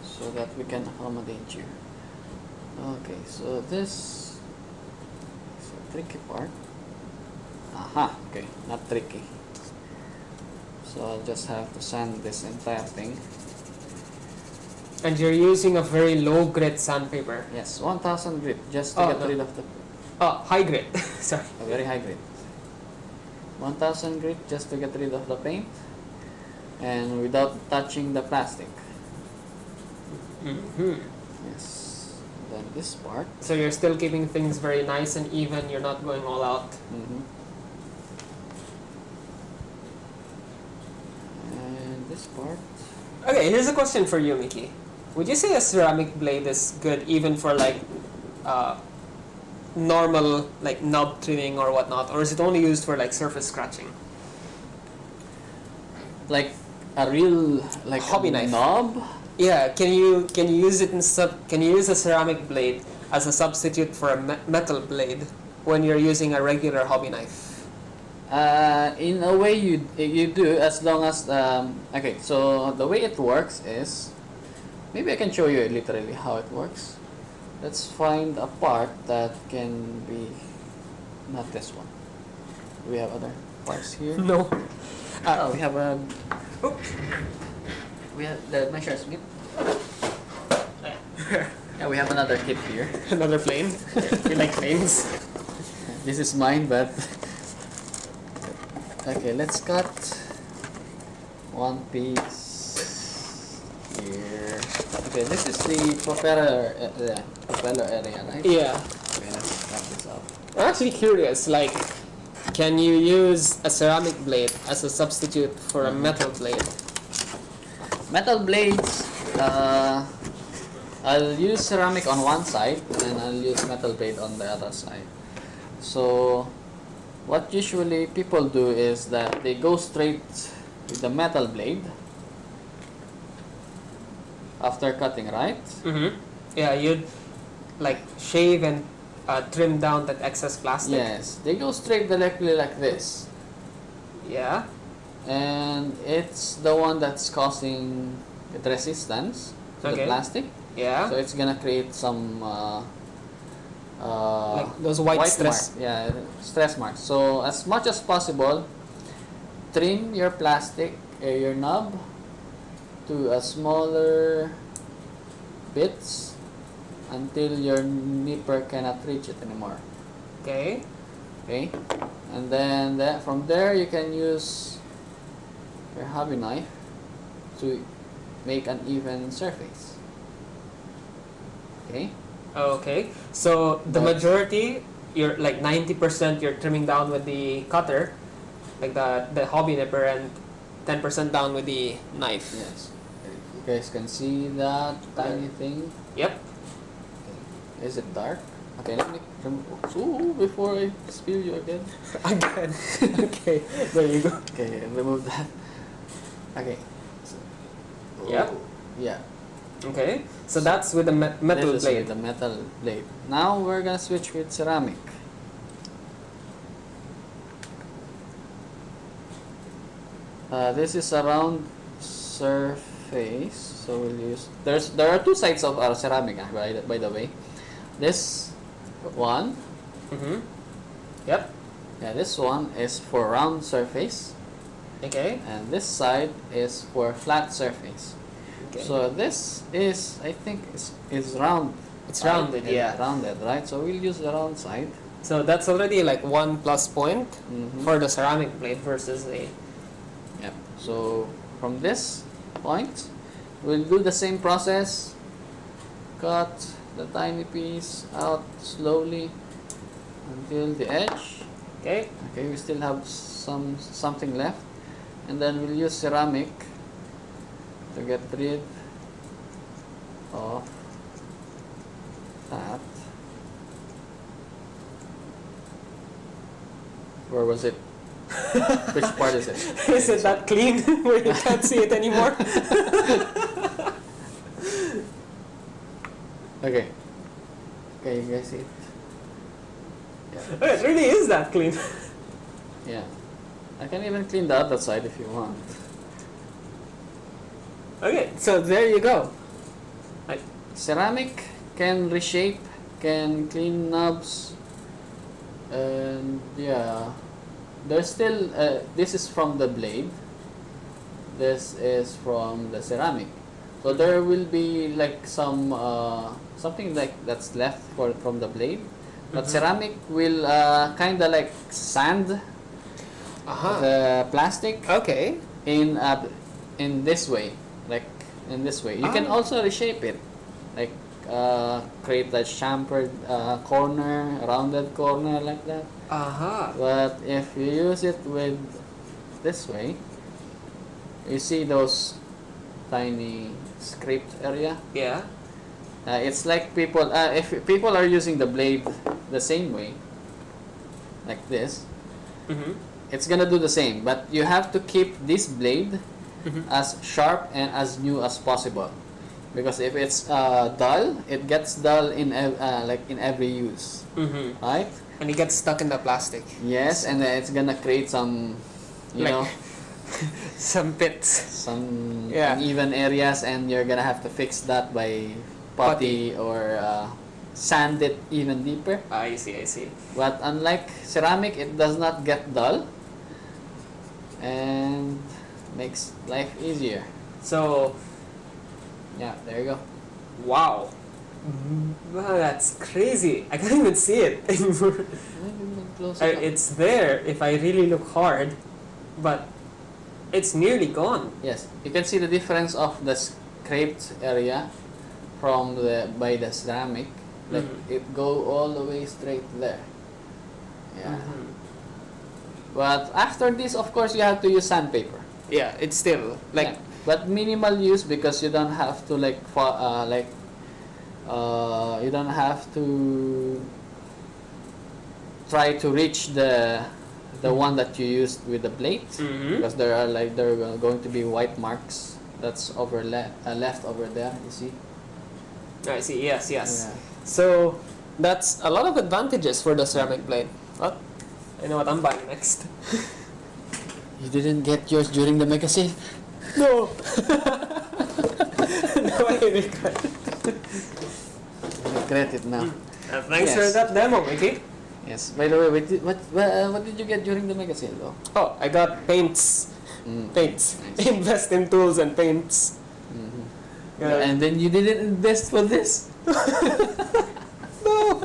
Speaker 2: so that we can accommodate you. Okay, so this is a tricky part. Aha, okay, not tricky. So I'll just have to sand this entire thing.
Speaker 1: And you're using a very low grit sandpaper.
Speaker 2: Yes, 1000 grit just to get rid of the
Speaker 1: high grit. Sorry.
Speaker 2: a very high grit. 1000 grit just to get rid of the paint and without touching the plastic. Yes. Then this part.
Speaker 1: So you're still keeping things very nice and even. You're not going all out.
Speaker 2: And this part.
Speaker 1: Okay, here's a question for you, Mickey. Would you say a ceramic blade is good even for like normal like knob trimming or whatnot, or is it only used for like surface scratching?
Speaker 2: Like a real like
Speaker 1: hobby knife
Speaker 2: knob?
Speaker 1: Yeah, can you use it can you use a ceramic blade as a substitute for a metal blade when you're using a regular hobby knife?
Speaker 2: In a way you do, as long as okay, so the way it works is, maybe I can show you literally how it works. Let's find a part that can be not this one. Do we have other parts here?
Speaker 1: No.
Speaker 2: We have a we have the measures bit. Yeah, we have another kit here.
Speaker 1: Another plane. You like planes?
Speaker 2: This is mine, but okay, let's cut one piece here. Okay, this is the propeller area, right?
Speaker 1: Yeah.
Speaker 2: Okay, let's cut this out.
Speaker 1: I'm actually curious, like, can you use a ceramic blade as a substitute for a metal blade?
Speaker 2: Metal blades, I'll use ceramic on one side and I'll use metal blade on the other side. So what usually people do is that they go straight with the metal blade after cutting, right?
Speaker 1: Yeah, you'd like shave and trim down that excess plastic.
Speaker 2: Yes, they go straight directly like this.
Speaker 1: Yeah.
Speaker 2: and it's the one that's causing the resistance to the
Speaker 1: Okay.
Speaker 2: plastic.
Speaker 1: Yeah.
Speaker 2: So it's gonna create some
Speaker 1: Like those white stress.
Speaker 2: stress marks. So as much as possible, trim your plastic, your knob, to a smaller bits until your nipper cannot reach it anymore.
Speaker 1: Okay.
Speaker 2: Okay, and then from there you can use your hobby knife to make an even surface. Okay.
Speaker 1: Okay. So the
Speaker 2: That's-
Speaker 1: majority, you're like 90% you're trimming down with the cutter, like the hobby nipper, and 10% down with the knife.
Speaker 2: Yes. You guys can see that tiny thing.
Speaker 1: Yep.
Speaker 2: Is it dark? Okay, let me remove before I spill you again.
Speaker 1: Again. Okay. There you go.
Speaker 2: Okay, remove that. Okay. So,
Speaker 1: Yep.
Speaker 2: Yeah.
Speaker 1: Okay. So that's with the metal
Speaker 2: This is
Speaker 1: blade.
Speaker 2: with the metal blade. Now we're gonna switch with ceramic. This is a round surface, so we'll use. There are two sides of our ceramic, by the way. This one,
Speaker 1: Mm-hmm. Yep.
Speaker 2: yeah, this one is for round surface,
Speaker 1: Okay.
Speaker 2: and this side is for flat surface.
Speaker 1: Okay.
Speaker 2: So this is, I think, is round.
Speaker 1: It's
Speaker 2: right?
Speaker 1: rounded,
Speaker 2: It's
Speaker 1: yeah.
Speaker 2: rounded, right? So we'll use the round side.
Speaker 1: So that's already like 1 plus point
Speaker 2: Mhm.
Speaker 1: for the ceramic blade versus the.
Speaker 2: Yep. So from this point, we'll do the same process. Cut the tiny piece out slowly until the edge.
Speaker 1: Okay.
Speaker 2: Okay, we still have something left, and then we'll use ceramic to get rid of that. Where was it? Which part is it?
Speaker 1: Is it that clean where you can't see it anymore?
Speaker 2: Okay. Okay, you guys see it?
Speaker 1: Oh, it really is that clean.
Speaker 2: Yeah. I can even clean the other side if you want.
Speaker 1: Okay, so there you go.
Speaker 2: Ceramic can reshape, can clean knobs, and yeah. There's still, this is from the blade. This is from the ceramic. So there will be like some, something like that's left from the blade. But
Speaker 1: Mhm.
Speaker 2: ceramic will kind of like sand the plastic
Speaker 1: Okay.
Speaker 2: in this way, like in this way. You can
Speaker 1: Ah.
Speaker 2: also reshape it, like create a chamfered corner, rounded corner like that.
Speaker 1: Aha.
Speaker 2: But if you use it with this way, you see those tiny scraped area.
Speaker 1: Yeah.
Speaker 2: It's like people, if people are using the blade the same way, like this,
Speaker 1: Mm-hmm.
Speaker 2: it's gonna do the same. But you have to keep this blade
Speaker 1: Mm-hmm.
Speaker 2: as sharp and as new as possible, because if it's dull, it gets dull in like in every use,
Speaker 1: Mm-hmm.
Speaker 2: right?
Speaker 1: And it gets stuck in the plastic.
Speaker 2: Yes, and then it's gonna create some, you
Speaker 1: Like-
Speaker 2: know,
Speaker 1: Some bits.
Speaker 2: some
Speaker 1: Yeah.
Speaker 2: uneven areas, and you're gonna have to fix that by putty or sand it even deeper.
Speaker 1: I see, I see.
Speaker 2: But unlike ceramic, it does not get dull and makes life easier.
Speaker 1: So,
Speaker 2: Yeah, there you go.
Speaker 1: wow. Wow, that's crazy. I can't even see it anymore. It's there if I really look hard, but it's nearly gone.
Speaker 2: Yes, you can see the difference of the scraped area from by the ceramic. Like
Speaker 1: Mhm.
Speaker 2: it go all the way straight there. Yeah.
Speaker 1: Mhm.
Speaker 2: But after this, of course, you have to use sandpaper.
Speaker 1: Yeah, it's still like.
Speaker 2: Yeah. But minimal use, because you don't have to you don't have to try to reach the one that you used with the blade,
Speaker 1: Mhm.
Speaker 2: because there are going to be white marks that's left over there. You see?
Speaker 1: I see. Yes, yes.
Speaker 2: Yeah.
Speaker 1: So that's a lot of advantages for the ceramic blade. What? I know what I'm buying next.
Speaker 2: You didn't get yours during the mega sale?
Speaker 1: No. No, I regret.
Speaker 2: Regret it now.
Speaker 1: Thanks for
Speaker 2: Yes.
Speaker 1: that demo, Mickey.
Speaker 2: Yes. By the way, what did you get during the mega sale though?
Speaker 1: Oh, I got paints. Paints.
Speaker 2: Nice.
Speaker 1: Invest in tools and paints.
Speaker 2: Mm-hmm.
Speaker 1: Yeah.
Speaker 2: And then you didn't invest for this?
Speaker 1: No.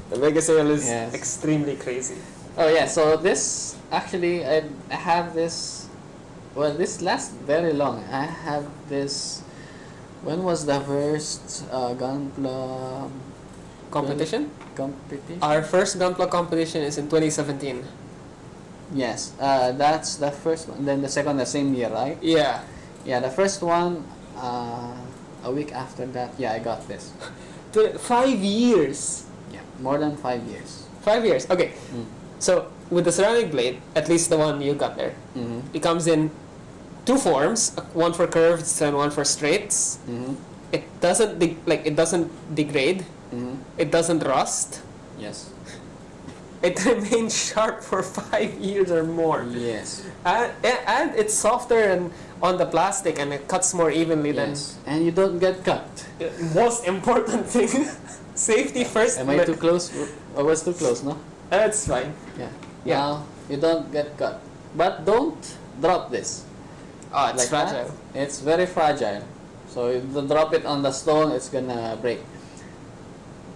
Speaker 1: The mega sale is
Speaker 2: Yes.
Speaker 1: extremely crazy.
Speaker 2: Oh yeah, so this actually I have this. Well, this lasts very long. I have this. When was the first Gunpla
Speaker 1: Competition?
Speaker 2: competition?
Speaker 1: Our first Gunpla competition is in 2017.
Speaker 2: Yes, that's the first one. Then the second, the same year, right?
Speaker 1: Yeah.
Speaker 2: Yeah, the first one. A week after that, yeah, I got this.
Speaker 1: 5 years.
Speaker 2: Yeah, more than 5 years.
Speaker 1: 5 years. Okay.
Speaker 2: Mm.
Speaker 1: So with the ceramic blade, at least the one you got there,
Speaker 2: Mm-hmm.
Speaker 1: it comes in two forms, one for curves and one for straights.
Speaker 2: Mm-hmm.
Speaker 1: It doesn't it doesn't degrade.
Speaker 2: Mm-hmm.
Speaker 1: It doesn't rust.
Speaker 2: Yes.
Speaker 1: It remains sharp for 5 years or more.
Speaker 2: Yes.
Speaker 1: And it's softer and on the plastic and it cuts more evenly
Speaker 2: Yes. And you don't get cut.
Speaker 1: than most important thing. Safety first.
Speaker 2: Am I too close? I was too close, no?
Speaker 1: That's fine.
Speaker 2: Yeah.
Speaker 1: Yeah.
Speaker 2: Now you don't get cut, but don't drop this.
Speaker 1: Oh, it's
Speaker 2: Like that.
Speaker 1: fragile.
Speaker 2: It's very fragile. So if you drop it on the stone, it's gonna break.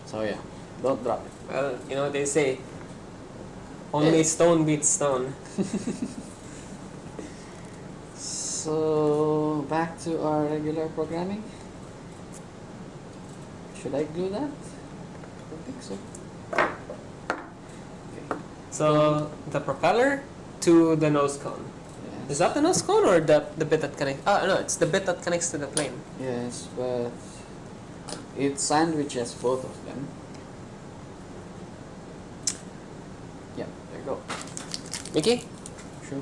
Speaker 2: So yeah, don't drop it.
Speaker 1: Well, you know what they say. Only stone beats stone.
Speaker 2: So back to our regular programming. Should I glue that? I don't think so. Okay.
Speaker 1: So the propeller to the nose cone.
Speaker 2: Yes.
Speaker 1: Is that the nose cone or the bit that connects? Ah, no, it's the bit that connects to the plane.
Speaker 2: Yes, but it sandwiches both of them. Yeah, there you go.
Speaker 1: Mickey,
Speaker 2: Sure.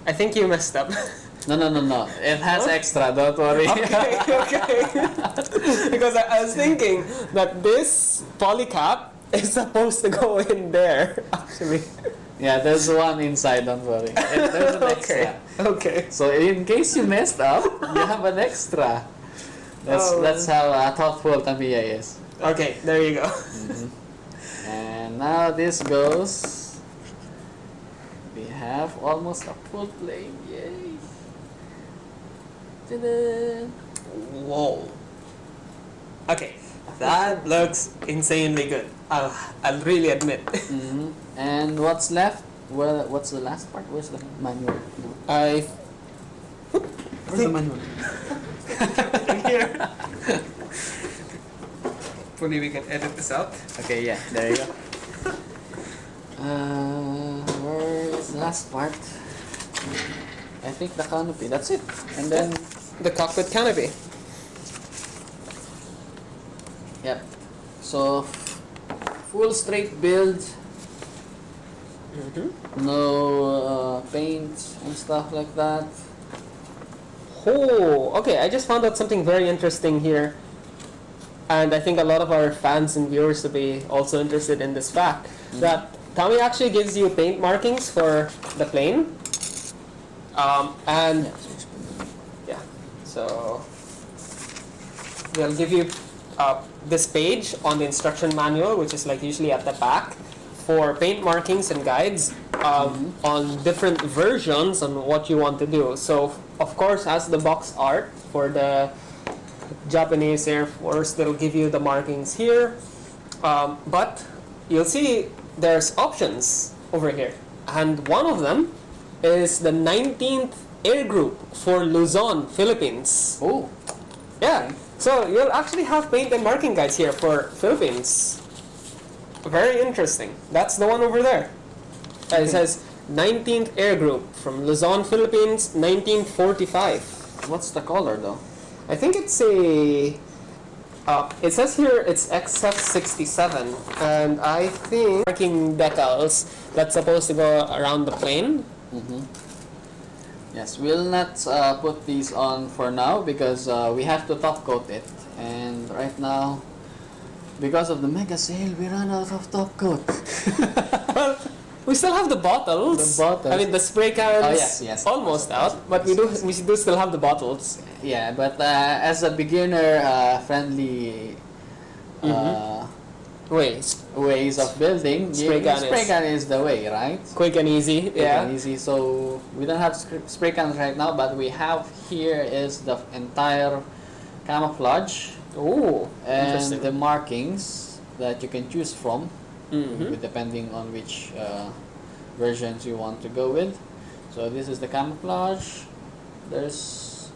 Speaker 1: I think you messed up.
Speaker 2: No. It has
Speaker 1: Huh?
Speaker 2: extra, don't worry.
Speaker 1: Okay. Because I was thinking that this polycap is supposed to go in there, actually.
Speaker 2: Yeah, there's one inside, don't worry. There's an extra.
Speaker 1: Okay.
Speaker 2: So in case you messed up, you have an extra. That's how thoughtful Tamiya is.
Speaker 1: Okay, there you go.
Speaker 2: And now this goes. We have almost a full plane. Yay! Ta-da!
Speaker 1: Whoa. Okay, that looks insanely good. I'll really admit.
Speaker 2: And what's left? Well, what's the last part? Where's the manual? No. Where's the manual?
Speaker 1: Here. Hopefully we can edit this out.
Speaker 2: Okay, yeah, there you go. Where is the last part? I think the canopy. That's it. And then,
Speaker 1: The cockpit canopy.
Speaker 2: yep. So full straight build. No paint and stuff like that.
Speaker 1: Oh, okay. I just found out something very interesting here. And I think a lot of our fans and viewers will be also interested in this fact. That Tamiya actually gives you paint markings for the plane. And yeah, so they'll give you this page on the instruction manual, which is like usually at the back, for paint markings and guides on different versions on what you want to do. So of course, as the box art for the Japanese Air Force, they'll give you the markings here, but you'll see there's options over here, and one of them is the 19th Air Group for Luzon, Philippines.
Speaker 2: Oh,
Speaker 1: Yeah, so you'll actually have paint and marking guides here for Philippines. Very interesting. That's the one over there. It says 19th Air Group from Luzon, Philippines, 1945.
Speaker 2: what's the color though?
Speaker 1: I think it's a. It says here it's XF67, and I think marking decals that's supposed to go around the plane.
Speaker 2: Yes, we'll not put these on for now because we have to top coat it, and right now, because of the mega sale, we ran out of top coat.
Speaker 1: Well, We still have the bottles.
Speaker 2: The bottles.
Speaker 1: I mean, the spray cans.
Speaker 2: Oh, yes.
Speaker 1: Almost
Speaker 2: Yes,
Speaker 1: out, but we do still have the bottles.
Speaker 2: Yeah, but as a beginner friendly ways of building,
Speaker 1: Spray
Speaker 2: spray can is the way, right?
Speaker 1: Quick and easy.
Speaker 2: Quick and easy. So we don't have spray cans right now, but we have here is the entire camouflage
Speaker 1: Oh,
Speaker 2: and
Speaker 1: interesting.
Speaker 2: the markings that you can choose from,
Speaker 1: Mm-hmm.
Speaker 2: depending on which versions you want to go with. So this is the camouflage. There's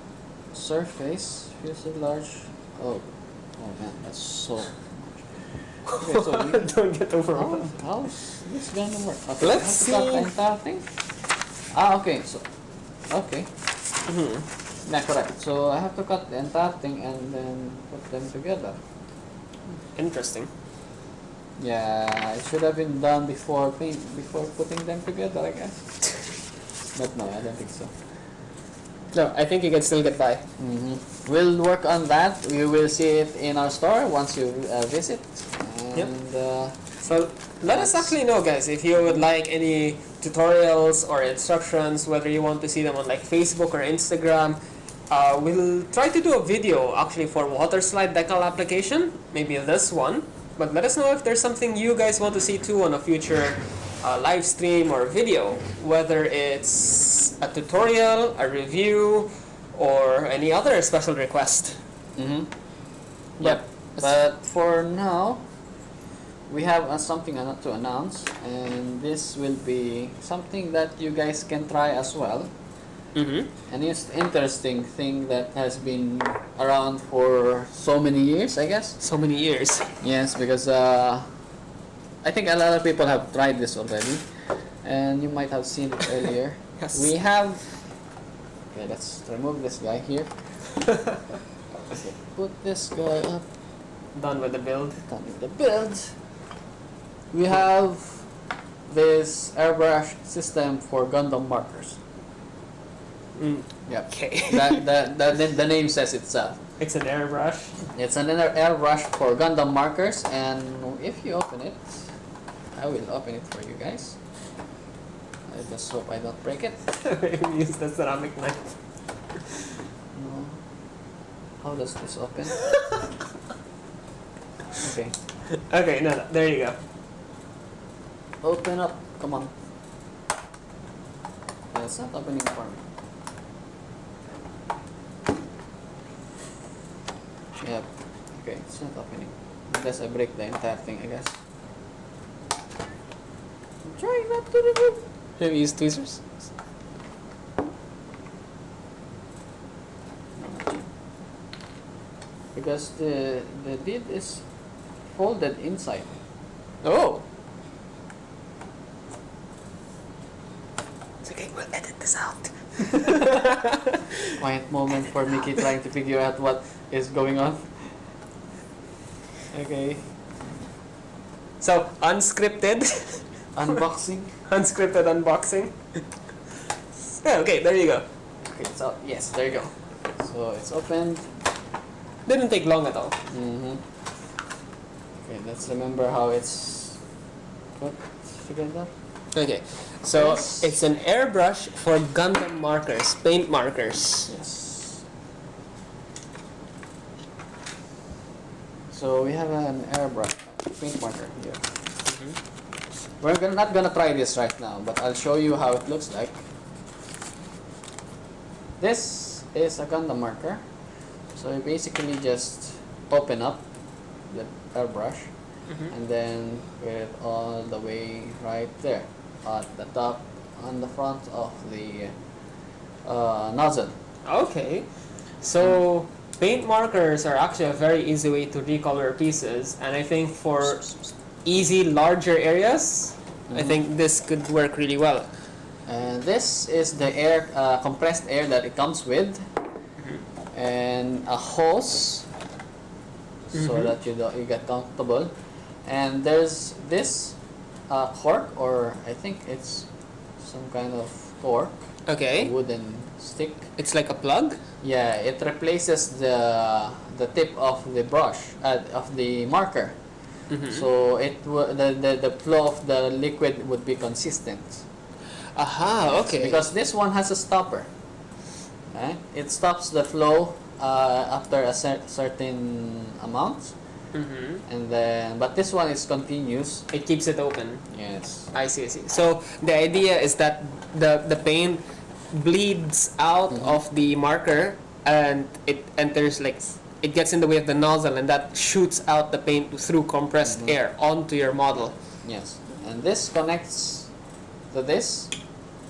Speaker 2: surface, fuselage. Oh man, that's so much. Okay, so
Speaker 1: Don't get overwhelmed.
Speaker 2: how's this gonna work? Okay,
Speaker 1: Let's
Speaker 2: I have to cut
Speaker 1: see.
Speaker 2: the entire thing. Okay, so okay.
Speaker 1: Mm-hmm.
Speaker 2: Yeah, correct. So I have to cut the entire thing and then put them together.
Speaker 1: Interesting.
Speaker 2: Yeah, it should have been done before putting them together, I guess. But no, I don't think so.
Speaker 1: No, I think you can still get by.
Speaker 2: We'll work on that. We will see it in our store once you visit. And
Speaker 1: So let us actually know, guys, if you would like any tutorials or instructions, whether you want to see them on like Facebook or Instagram. We'll try to do a video actually for water slide decal application, maybe this one. But let us know if there's something you guys want to see too on a future live stream or video, whether it's a tutorial, a review, or any other special request.
Speaker 2: Yep. But for now, we have something to announce, and this will be something that you guys can try as well. And it's interesting thing that has been around for so many years, I guess.
Speaker 1: So many years.
Speaker 2: Yes, because I think a lot of people have tried this already, and you might have seen it earlier.
Speaker 1: Yes.
Speaker 2: We have. Okay, let's remove this guy here. Okay, put this guy up.
Speaker 1: Done with the build.
Speaker 2: Done with the build. We have this airbrush system for Gundam markers. Yep.
Speaker 1: Okay.
Speaker 2: The name says itself.
Speaker 1: It's an airbrush.
Speaker 2: It's an airbrush for Gundam markers, and if you open it, I will open it for you guys. I just hope I don't break it.
Speaker 1: Maybe use the ceramic knife.
Speaker 2: No. How does this open? Okay.
Speaker 1: Okay, no, there you go.
Speaker 2: Open up. Come on. It's not opening for me. Yep. Okay, it's not opening. Unless I break the entire thing, I guess. I'm trying not to remove.
Speaker 1: Maybe use tweezers.
Speaker 2: Because the lid is folded inside.
Speaker 1: Oh. It's okay, we'll edit this out.
Speaker 2: Quiet moment for Mickey trying to figure out what is going on.
Speaker 1: Okay. So, unscripted.
Speaker 2: Unboxing.
Speaker 1: Unscripted unboxing. Yeah, okay, there you go.
Speaker 2: Okay, it's out. Yes, there you go. So it's opened.
Speaker 1: Didn't take long at all.
Speaker 2: Okay, let's remember how it's put together.
Speaker 1: Okay, so
Speaker 2: Yes.
Speaker 1: it's an airbrush for Gundam markers, paint markers.
Speaker 2: Yes. So we have an airbrush, paint marker here. We're not gonna try this right now, but I'll show you how it looks like. This is a Gundam marker. So you basically just open up the airbrush and then put it all the way right there at the top on the front of the nozzle.
Speaker 1: Okay, so paint markers are actually a very easy way to recolor pieces, and I think for easy larger areas, I think this could work really well.
Speaker 2: And this is the air, compressed air that it comes with, and a hose so that you get comfortable. And there's this cork, or I think it's some kind of torque,
Speaker 1: Okay,
Speaker 2: wooden stick.
Speaker 1: it's like a plug.
Speaker 2: Yeah, it replaces the tip of the brush of the marker. so the flow of the liquid would be consistent.
Speaker 1: Aha, okay.
Speaker 2: Because this one has a stopper. Okay? It stops the flow after a certain amount, and then but this one is continuous.
Speaker 1: It keeps it open.
Speaker 2: Yes.
Speaker 1: I see, I see. So the idea is that the paint bleeds out of the marker and it enters, like, it gets in the way of the nozzle, and that shoots out the paint through compressed air onto your model.
Speaker 2: Yes. And this connects to this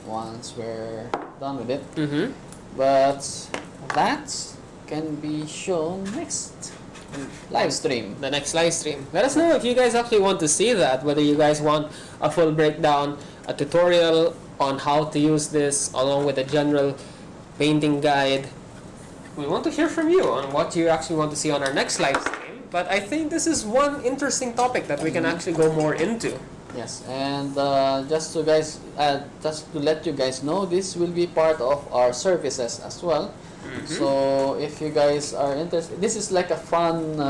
Speaker 2: once we're done with it. But that can be shown next live stream.
Speaker 1: The next live stream. Let us know if you guys actually want to see that, whether you guys want a full breakdown, a tutorial on how to use this, along with a general painting guide. We want to hear from you on what you actually want to see on our next live stream. But I think this is one interesting topic that we can actually go more into.
Speaker 2: Yes, and just to let you guys know, this will be part of our services as well. So if you guys are interested, this is like a fun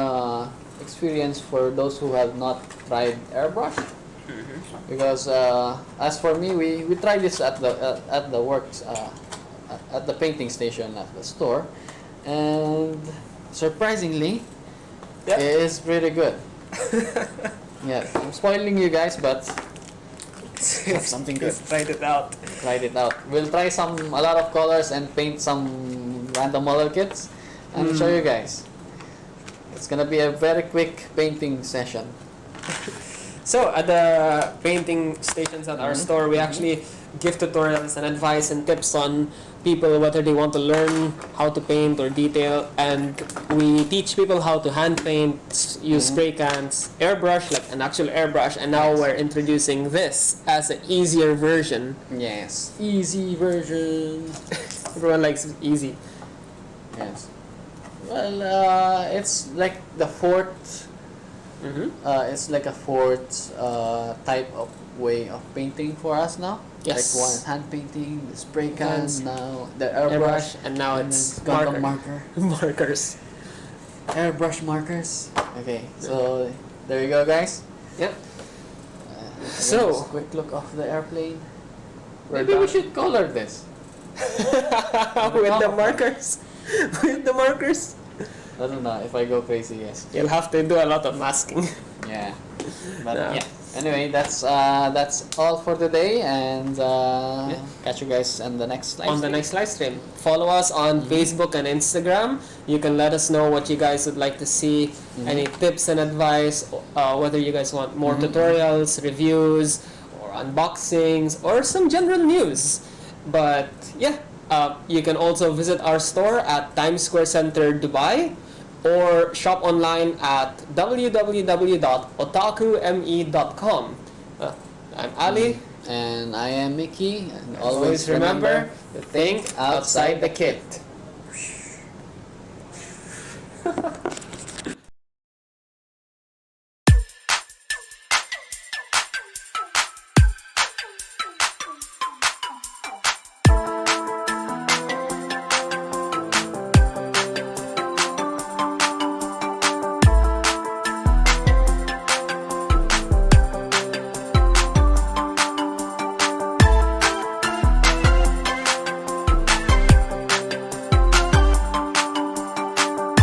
Speaker 2: experience for those who have not tried airbrush. Because as for me, we tried this at the works at the painting station at the store, and surprisingly, it is pretty good. Yeah, I'm spoiling you guys, but that's something good.
Speaker 1: Tried it out.
Speaker 2: Tried it out. We'll try a lot of colors and paint some random model kits and show you guys. It's gonna be a very quick painting session.
Speaker 1: So at the painting stations at our store, we actually give tutorials and advice and tips on people whether they want to learn how to paint or detail, and we teach people how to hand paint, use spray cans, airbrush, like an actual airbrush, and now we're introducing this as an easier version.
Speaker 2: Yes, easy version.
Speaker 1: Everyone likes easy.
Speaker 2: Yes. Well, it's like the fourth. It's like a fourth type of way of painting for us now.
Speaker 1: Yes.
Speaker 2: Like one hand painting, the spray cans, now the airbrush,
Speaker 1: and now it's
Speaker 2: marker.
Speaker 1: markers.
Speaker 2: Airbrush markers. Okay, so there you go, guys.
Speaker 1: Yep.
Speaker 2: So just a quick look of the airplane. Maybe we should color this
Speaker 1: with the markers. With the markers.
Speaker 2: I don't know if I go crazy. Yes.
Speaker 1: You'll have to do a lot of masking.
Speaker 2: Yeah. But yeah. Anyway, that's all for today, and catch you guys on the next live stream.
Speaker 1: Next live stream. Follow us on Facebook and Instagram. You can let us know what you guys would like to see, any tips and advice, whether you guys want more tutorials, reviews, or unboxings, or some general news. But yeah, you can also visit our store at Times Square Center, Dubai, or shop online at www.otakume.com. I'm Ali.
Speaker 2: And I am Mickey. And
Speaker 1: Always remember to think outside the kit.